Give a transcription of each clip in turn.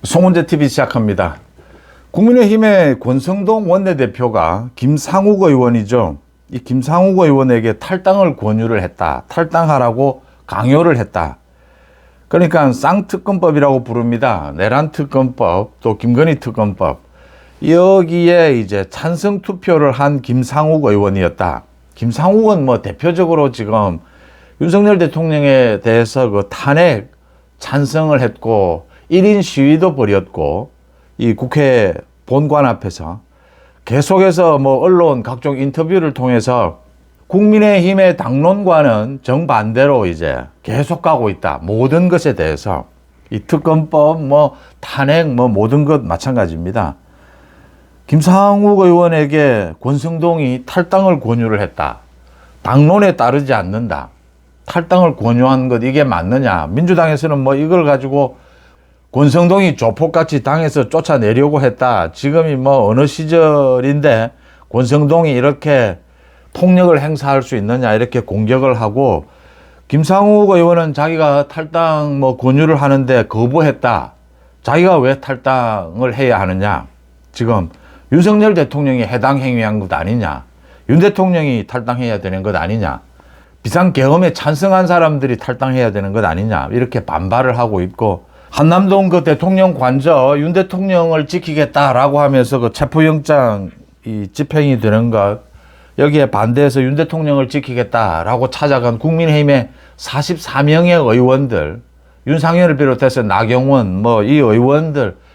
송은재 TV 시작합니다. 국민의힘의 권성동 원내대표가 김상욱 의원이죠. 이 김상욱 의원에게 탈당을 권유를 했다. 탈당하라고 강요를 했다. 그러니까 쌍특검법이라고 부릅니다. 내란특검법, 또 김건희 특검법. 여기에 이제 찬성 투표를 한 김상욱 의원이었다. 김상욱은 뭐 대표적으로 지금 윤석열 대통령에 대해서 그 탄핵 찬성을 했고 1인 시위도 벌였고 이 국회 본관 앞에서 계속해서 뭐 언론 각종 인터뷰를 통해서 국민의힘의 당론과는 정반대로 이제 계속 가고 있다. 모든 것에 대해서 이 특검법 뭐 탄핵 뭐 모든 것 마찬가지입니다. 김상욱 의원에게 권성동이 탈당을 권유를 했다. 당론에 따르지 않는다. 탈당을 권유한 것 이게 맞느냐. 민주당에서는 뭐 이걸 가지고 권성동이 조폭같이 당에서 쫓아내려고 했다. 지금이 뭐 어느 시절인데 권성동이 이렇게 폭력을 행사할 수 있느냐 이렇게 공격을 하고, 김상욱 의원은 자기가 탈당 뭐 권유를 하는데 거부했다. 자기가 왜 탈당을 해야 하느냐. 지금 윤석열 대통령이 해당 행위한 것 아니냐. 윤 대통령이 탈당해야 되는 것 아니냐. 비상계엄에 찬성한 사람들이 탈당해야 되는 것 아니냐. 이렇게 반발을 하고 있고, 한남동 그 대통령 관저 윤 대통령을 지키겠다라고 하면서 그 체포영장 이 집행이 되는 것, 여기에 반대해서 윤 대통령을 지키겠다라고 찾아간 국민의힘의 44명의 의원들, 윤상현을 비롯해서 나경원 뭐 이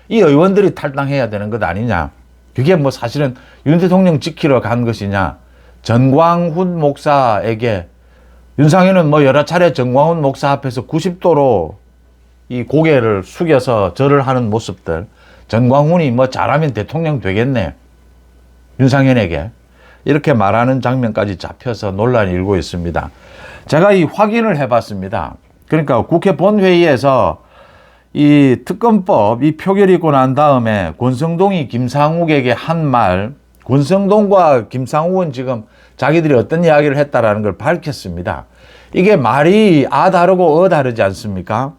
의원들이 탈당해야 되는 것 아니냐. 그게 뭐 사실은 윤 대통령 지키러 간 것이냐. 전광훈 목사에게 윤상현은 뭐 여러 차례 전광훈 목사 앞에서 90도로 이 고개를 숙여서 절을 하는 모습들, 전광훈이 뭐 잘하면 대통령 되겠네. 윤상현에게 이렇게 말하는 장면까지 잡혀서 논란이 일고 있습니다. 제가 이 확인을 해봤습니다. 그러니까 국회 본회의에서 이 특검법 이 표결이 있고 난 다음에 권성동이 김상욱에게 한 말, 권성동과 김상욱은 지금 자기들이 어떤 이야기를 했다라는 걸 밝혔습니다. 이게 말이 아 다르고 다르지 않습니까?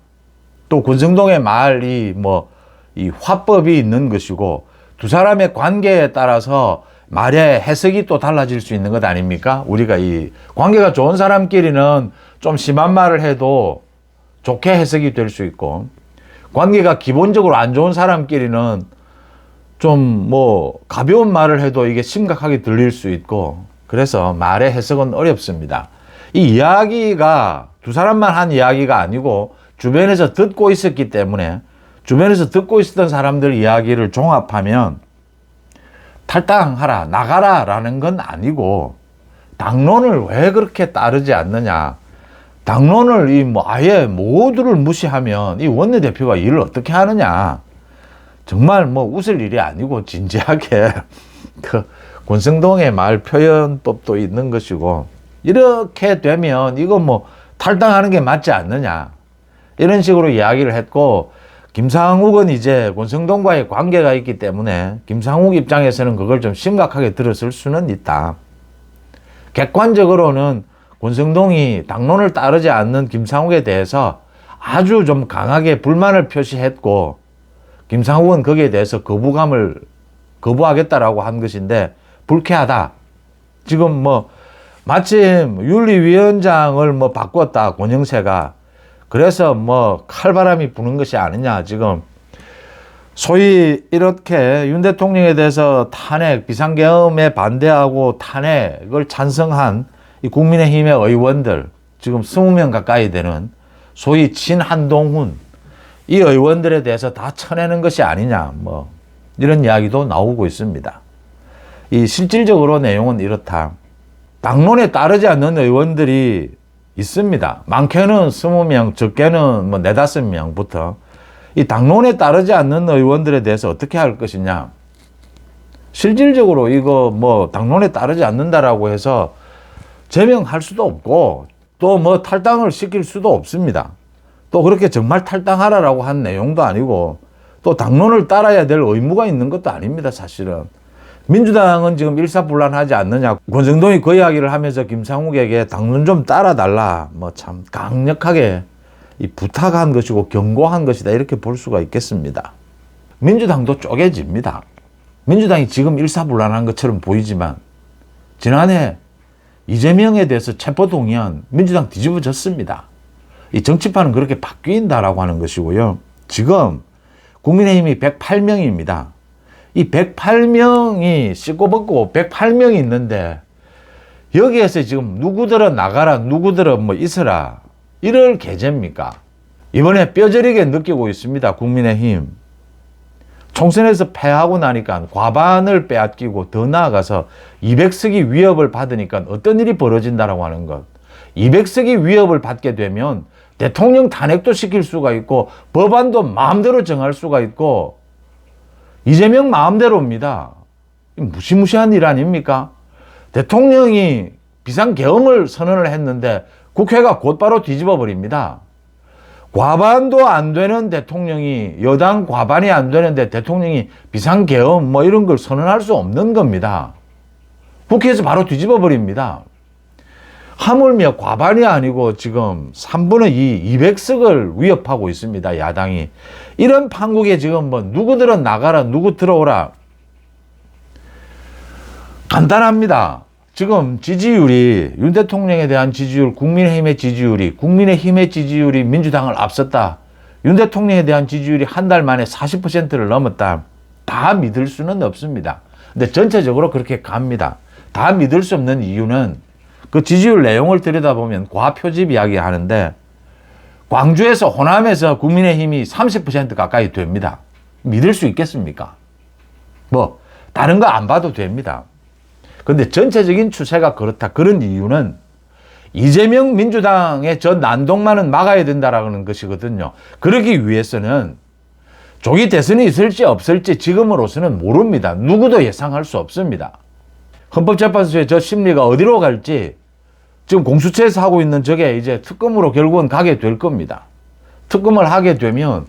또 권성동의 말이 뭐 이 화법이 있는 것이고 두 사람의 관계에 따라서 말의 해석이 또 달라질 수 있는 것 아닙니까? 우리가 이 관계가 좋은 사람끼리는 좀 심한 말을 해도 좋게 해석이 될 수 있고, 관계가 기본적으로 안 좋은 사람끼리는 좀 뭐 가벼운 말을 해도 이게 심각하게 들릴 수 있고, 그래서 말의 해석은 어렵습니다. 이 이야기가 두 사람만 한 이야기가 아니고 주변에서 듣고 있었기 때문에 주변에서 듣고 있었던 사람들 이야기를 종합하면 탈당하라, 나가라 라는 건 아니고, 당론을 왜 그렇게 따르지 않느냐. 당론을 아예 모두를 무시하면 이 원내대표가 일을 어떻게 하느냐. 정말 뭐 웃을 일이 아니고 진지하게 그 권성동의 말 표현법도 있는 것이고, 이렇게 되면 이거 뭐 탈당하는 게 맞지 않느냐. 이런 식으로 이야기를 했고, 김상욱은 이제 권성동과의 관계가 있기 때문에 김상욱 입장에서는 그걸 좀 심각하게 들었을 수는 있다. 객관적으로는 권성동이 당론을 따르지 않는 김상욱에 대해서 아주 좀 강하게 불만을 표시했고, 김상욱은 거기에 대해서 거부하겠다라고 한 것인데 불쾌하다. 지금 뭐 마침 윤리위원장을 뭐 바꿨다, 권영세가. 그래서 뭐 칼바람이 부는 것이 아니냐. 지금 소위 이렇게 윤 대통령에 대해서 탄핵, 비상계엄에 반대하고 탄핵을 찬성한 이 국민의힘의 의원들, 지금 20명 가까이 되는 소위 친한동훈, 이 의원들에 대해서 다 쳐내는 것이 아니냐. 뭐 이런 이야기도 나오고 있습니다. 이 실질적으로 내용은 이렇다. 당론에 따르지 않는 의원들이 있습니다. 많게는 20명, 적게는 뭐 4, 5명부터 이 당론에 따르지 않는 의원들에 대해서 어떻게 할 것이냐. 실질적으로 이거 뭐 당론에 따르지 않는다라고 해서 제명할 수도 없고 또 뭐 탈당을 시킬 수도 없습니다. 또 그렇게 정말 탈당하라라고 한 내용도 아니고 또 당론을 따라야 될 의무가 있는 것도 아닙니다, 사실은. 민주당은 지금 일사불란하지 않느냐. 권성동이 그 이야기를 하면서 김상욱에게 당론 좀 따라달라. 뭐 참 강력하게 부탁한 것이고 경고한 것이다. 이렇게 볼 수가 있겠습니다. 민주당도 쪼개집니다. 민주당이 지금 일사불란한 것처럼 보이지만 지난해 이재명에 대해서 체포동의안 민주당 뒤집어졌습니다. 이 정치판은 그렇게 바뀐다라고 하는 것이고요. 지금 국민의힘이 108명입니다. 이 108명이 씻고 벗고 108명이 있는데 여기에서 지금 누구들은 나가라, 누구들은 뭐 있어라, 이럴 계제입니까? 이번에 뼈저리게 느끼고 있습니다. 국민의힘. 총선에서 패하고 나니까 과반을 빼앗기고 더 나아가서 200석이 위협을 받으니까 어떤 일이 벌어진다라고 하는 것. 200석이 위협을 받게 되면 대통령 탄핵도 시킬 수가 있고 법안도 마음대로 정할 수가 있고 이재명 마음대로입니다. 무시무시한 일 아닙니까? 대통령이 비상계엄을 선언을 했는데 국회가 곧바로 뒤집어 버립니다. 과반도 안 되는 대통령이, 여당 과반이 안 되는데 대통령이 비상계엄 뭐 이런 걸 선언할 수 없는 겁니다. 국회에서 바로 뒤집어 버립니다. 하물며 과반이 아니고 지금 3분의 2, 200석을 위협하고 있습니다. 야당이. 이런 판국에 지금 뭐 누구들은 나가라, 누구 들어오라. 간단합니다. 지금 지지율이, 윤 대통령에 대한 지지율, 국민의힘의 지지율이 민주당을 앞섰다. 윤 대통령에 대한 지지율이 한 달 만에 40%를 넘었다. 다 믿을 수는 없습니다. 근데 전체적으로 그렇게 갑니다. 다 믿을 수 없는 이유는 그 지지율 내용을 들여다보면 과표집 이야기 하는데 광주에서 호남에서 국민의힘이 30% 가까이 됩니다. 믿을 수 있겠습니까? 뭐 다른 거 안 봐도 됩니다. 근데 전체적인 추세가 그렇다. 그런 이유는 이재명 민주당의 저 난동만은 막아야 된다라는 것이거든요. 그러기 위해서는 조기 대선이 있을지 없을지 지금으로서는 모릅니다. 누구도 예상할 수 없습니다. 헌법재판소의 저 심리가 어디로 갈지 지금 공수처에서 하고 있는 저게 이제 특검으로 결국은 가게 될 겁니다. 특검을 하게 되면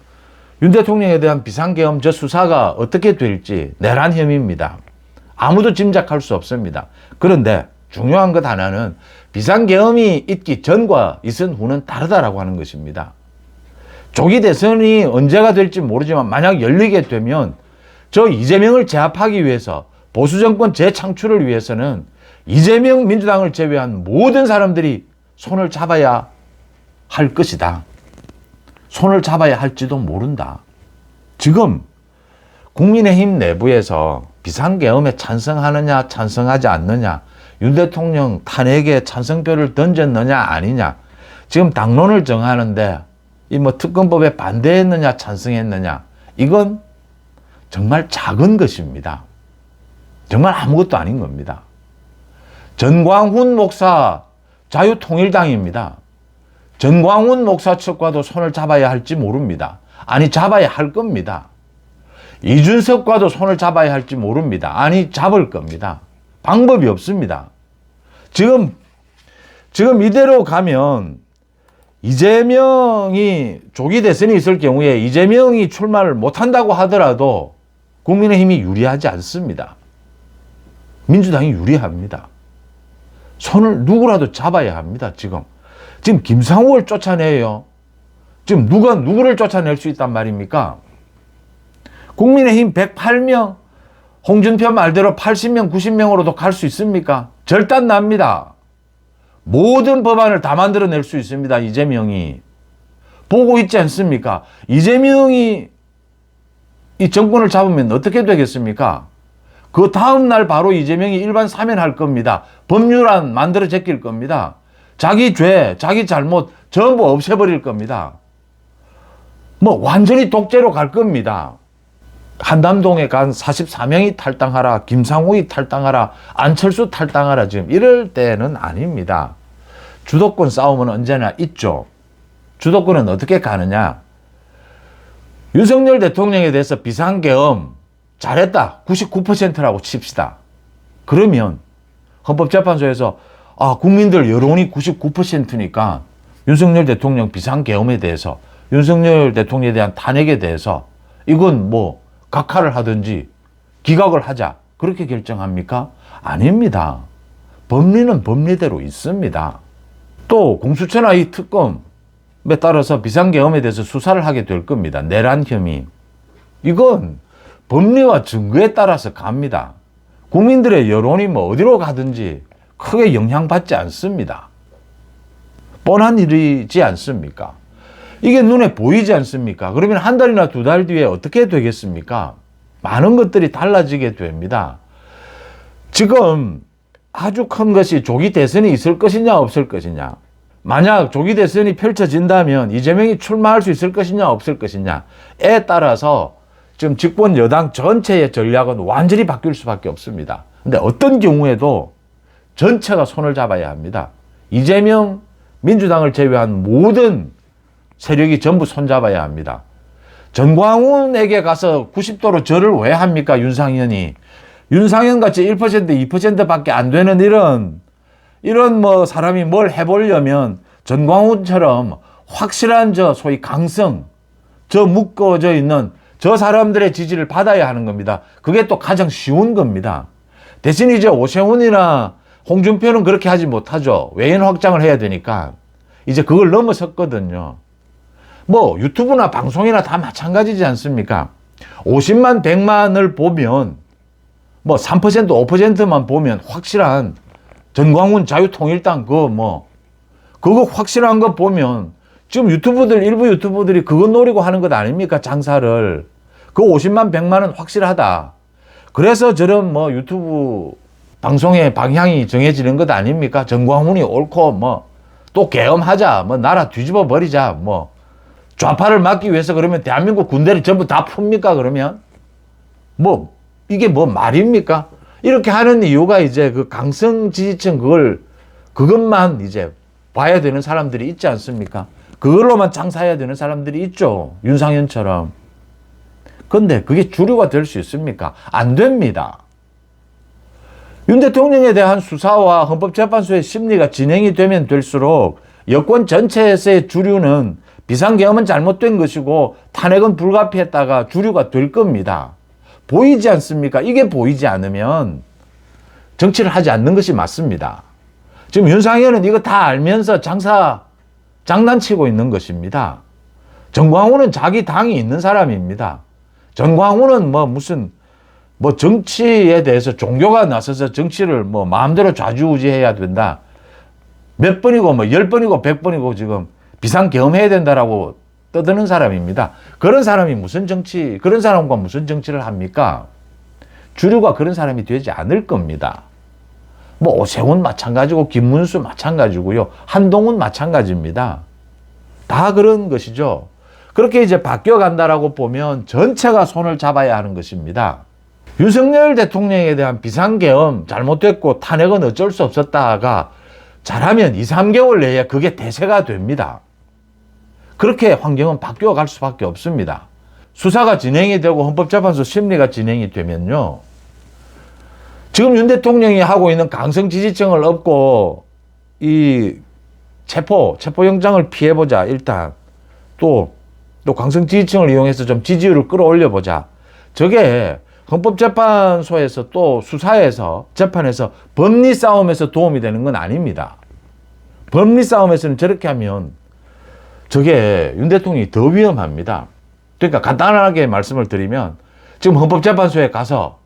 윤 대통령에 대한 비상계엄 저 수사가 어떻게 될지 내란 혐의입니다. 아무도 짐작할 수 없습니다. 그런데 중요한 것 하나는 비상계엄이 있기 전과 있은 후는 다르다라고 하는 것입니다. 조기 대선이 언제가 될지 모르지만 만약 열리게 되면 저 이재명을 제압하기 위해서 보수정권 재창출을 위해서는 이재명 민주당을 제외한 모든 사람들이 손을 잡아야 할 것이다. 손을 잡아야 할지도 모른다. 지금 국민의힘 내부에서 비상계엄에 찬성하느냐 찬성하지 않느냐, 윤 대통령 탄핵에 찬성표를 던졌느냐 아니냐, 지금 당론을 정하는데 이 뭐 특검법에 반대했느냐 찬성했느냐, 이건 정말 작은 것입니다. 정말 아무것도 아닌 겁니다. 전광훈 목사 자유통일당입니다. 전광훈 목사 측과도 손을 잡아야 할지 모릅니다. 아니 잡아야 할 겁니다. 이준석과도 손을 잡아야 할지 모릅니다. 아니 잡을 겁니다. 방법이 없습니다. 지금 이대로 가면 이재명이 조기 대선이 있을 경우에 이재명이 출마를 못한다고 하더라도 국민의힘이 유리하지 않습니다. 민주당이 유리합니다. 손을 누구라도 잡아야 합니다. 지금 김상욱을 쫓아내요. 지금 누가 누구를 쫓아낼 수 있단 말입니까? 국민의힘 108명, 홍준표 말대로 80명, 90명으로도 갈 수 있습니까? 절단 납니다. 모든 법안을 다 만들어낼 수 있습니다. 이재명이. 보고 있지 않습니까? 이재명이 이 정권을 잡으면 어떻게 되겠습니까? 그 다음 날 바로 이재명이 일반 사면할 겁니다. 법률안 만들어 제낄 겁니다. 자기 죄, 자기 잘못 전부 없애버릴 겁니다. 뭐 완전히 독재로 갈 겁니다. 한남동에 간 44명이 탈당하라, 김상욱이 탈당하라, 안철수 탈당하라, 지금 이럴 때는 아닙니다. 주도권 싸움은 언제나 있죠. 주도권은 어떻게 가느냐. 윤석열 대통령에 대해서 비상계엄 잘했다 99%라고 칩시다. 그러면 헌법재판소에서 국민들 여론이 99%니까 윤석열 대통령 비상계엄에 대해서, 윤석열 대통령에 대한 탄핵에 대해서 이건 뭐 각하를 하든지 기각을 하자, 그렇게 결정합니까? 아닙니다. 법리는 법리대로 있습니다. 또 공수처나 이 특검에 따라서 비상계엄에 대해서 수사를 하게 될 겁니다. 내란 혐의. 이건 법리와 증거에 따라서 갑니다. 국민들의 여론이 뭐 어디로 가든지 크게 영향받지 않습니다. 뻔한 일이지 않습니까? 이게 눈에 보이지 않습니까? 그러면 한 달이나 두 달 뒤에 어떻게 되겠습니까? 많은 것들이 달라지게 됩니다. 지금 아주 큰 것이 조기 대선이 있을 것이냐 없을 것이냐. 만약 조기 대선이 펼쳐진다면 이재명이 출마할 수 있을 것이냐 없을 것이냐에 따라서 지금 집권 여당 전체의 전략은 완전히 바뀔 수밖에 없습니다. 근데 어떤 경우에도 전체가 손을 잡아야 합니다. 이재명, 민주당을 제외한 모든 세력이 전부 손잡아야 합니다. 전광훈에게 가서 90도로 절을 왜 합니까? 윤상현이. 윤상현 같이 1%, 2%밖에 안 되는 이런 뭐 사람이 뭘 해보려면 전광훈처럼 확실한 소위 강성, 묶어져 있는 저 사람들의 지지를 받아야 하는 겁니다. 그게 또 가장 쉬운 겁니다. 대신 이제 오세훈이나 홍준표는 그렇게 하지 못하죠. 외연 확장을 해야 되니까. 이제 그걸 넘어섰거든요. 뭐 유튜브나 방송이나 다 마찬가지지 않습니까? 50만, 100만을 보면 뭐 3%, 5%만 보면 확실한 전광훈 자유통일당 그거 확실한 거 보면 지금 일부 유튜브들이 그거 노리고 하는 것 아닙니까? 장사를. 그 50만, 100만은 확실하다. 그래서 저런 유튜브 방송의 방향이 정해지는 것 아닙니까? 전광훈이 옳고 또 계엄하자, 나라 뒤집어 버리자, 좌파를 막기 위해서 그러면 대한민국 군대를 전부 다 풉니까? 그러면 이게 말입니까? 이렇게 하는 이유가 이제 그 강성 지지층 그것만 이제 봐야 되는 사람들이 있지 않습니까? 그걸로만 장사해야 되는 사람들이 있죠. 윤상현처럼. 근데 그게 주류가 될 수 있습니까? 안 됩니다. 윤 대통령에 대한 수사와 헌법재판소의 심리가 진행이 되면 될수록 여권 전체에서의 주류는 비상계엄은 잘못된 것이고 탄핵은 불가피했다가 주류가 될 겁니다. 보이지 않습니까? 이게 보이지 않으면 정치를 하지 않는 것이 맞습니다. 지금 윤상현은 이거 다 알면서 장난치고 있는 것입니다. 전광훈은 자기 당이 있는 사람입니다. 전광훈은 정치에 대해서 종교가 나서서 정치를 마음대로 좌지우지해야 된다. 몇 번이고 10번이고 100번이고 지금 비상계엄해야 된다라고 떠드는 사람입니다. 그런 사람이 그런 사람과 무슨 정치를 합니까? 주류가 그런 사람이 되지 않을 겁니다. 오세훈 마찬가지고 김문수 마찬가지고요. 한동훈 마찬가지입니다. 다 그런 것이죠. 그렇게 이제 바뀌어간다라고 보면 전체가 손을 잡아야 하는 것입니다. 윤석열 대통령에 대한 비상계엄 잘못됐고 탄핵은 어쩔 수 없었다가 잘하면 2, 3개월 내에 그게 대세가 됩니다. 그렇게 환경은 바뀌어갈 수밖에 없습니다. 수사가 진행이 되고 헌법재판소 심리가 진행이 되면요. 지금 윤 대통령이 하고 있는 강성 지지층을 업고 이 체포영장을 피해보자. 일단 또 강성 지지층을 이용해서 좀 지지율을 끌어올려보자. 저게 헌법재판소에서 또 수사에서 재판에서 법리 싸움에서 도움이 되는 건 아닙니다. 법리 싸움에서는 저렇게 하면 저게 윤 대통령이 더 위험합니다. 그러니까 간단하게 말씀을 드리면 지금 헌법재판소에 가서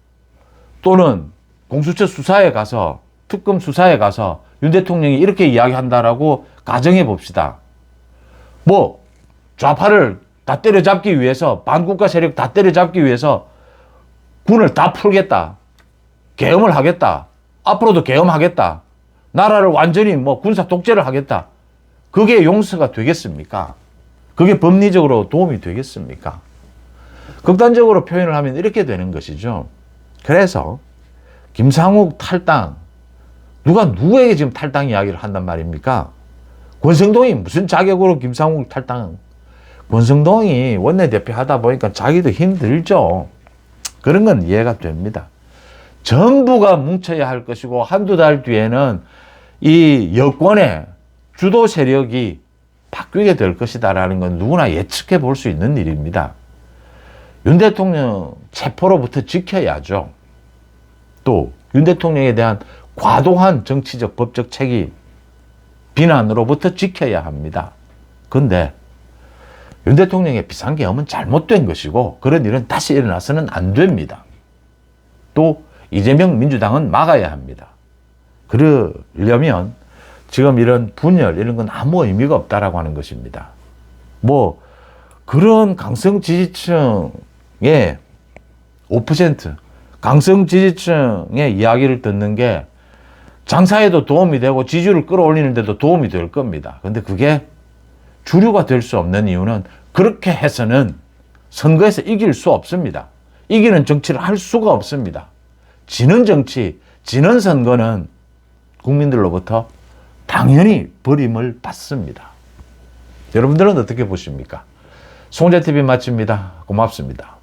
또는 공수처 수사에 가서 특검 수사에 가서 윤 대통령이 이렇게 이야기한다라고 가정해 봅시다. 좌파를 다 때려잡기 위해서 반국가 세력 다 때려잡기 위해서 군을 다 풀겠다. 계엄을 하겠다. 앞으로도 계엄하겠다. 나라를 완전히 군사 독재를 하겠다. 그게 용서가 되겠습니까? 그게 법리적으로 도움이 되겠습니까? 극단적으로 표현을 하면 이렇게 되는 것이죠. 그래서 김상욱 탈당, 누가 누구에게 지금 탈당 이야기를 한단 말입니까? 권성동이 무슨 자격으로 김상욱 탈당? 권성동이 원내대표 하다 보니까 자기도 힘들죠. 그런 건 이해가 됩니다. 전부가 뭉쳐야 할 것이고 한두 달 뒤에는 이 여권의 주도 세력이 바뀌게 될 것이다라는 건 누구나 예측해 볼 수 있는 일입니다. 윤 대통령 체포로부터 지켜야죠. 또 윤 대통령에 대한 과도한 정치적 법적 책임 비난으로부터 지켜야 합니다. 그런데 윤 대통령의 비상계엄은 잘못된 것이고 그런 일은 다시 일어나서는 안 됩니다. 또 이재명 민주당은 막아야 합니다. 그러려면 지금 이런 분열 이런 건 아무 의미가 없다라고 하는 것입니다. 뭐 그런 강성 지지층의 5% 강성 지지층의 이야기를 듣는 게 장사에도 도움이 되고 지지율을 끌어올리는 데도 도움이 될 겁니다. 그런데 그게 주류가 될 수 없는 이유는 그렇게 해서는 선거에서 이길 수 없습니다. 이기는 정치를 할 수가 없습니다. 지는 정치, 지는 선거는 국민들로부터 당연히 버림을 받습니다. 여러분들은 어떻게 보십니까? 송재TV 마칩니다. 고맙습니다.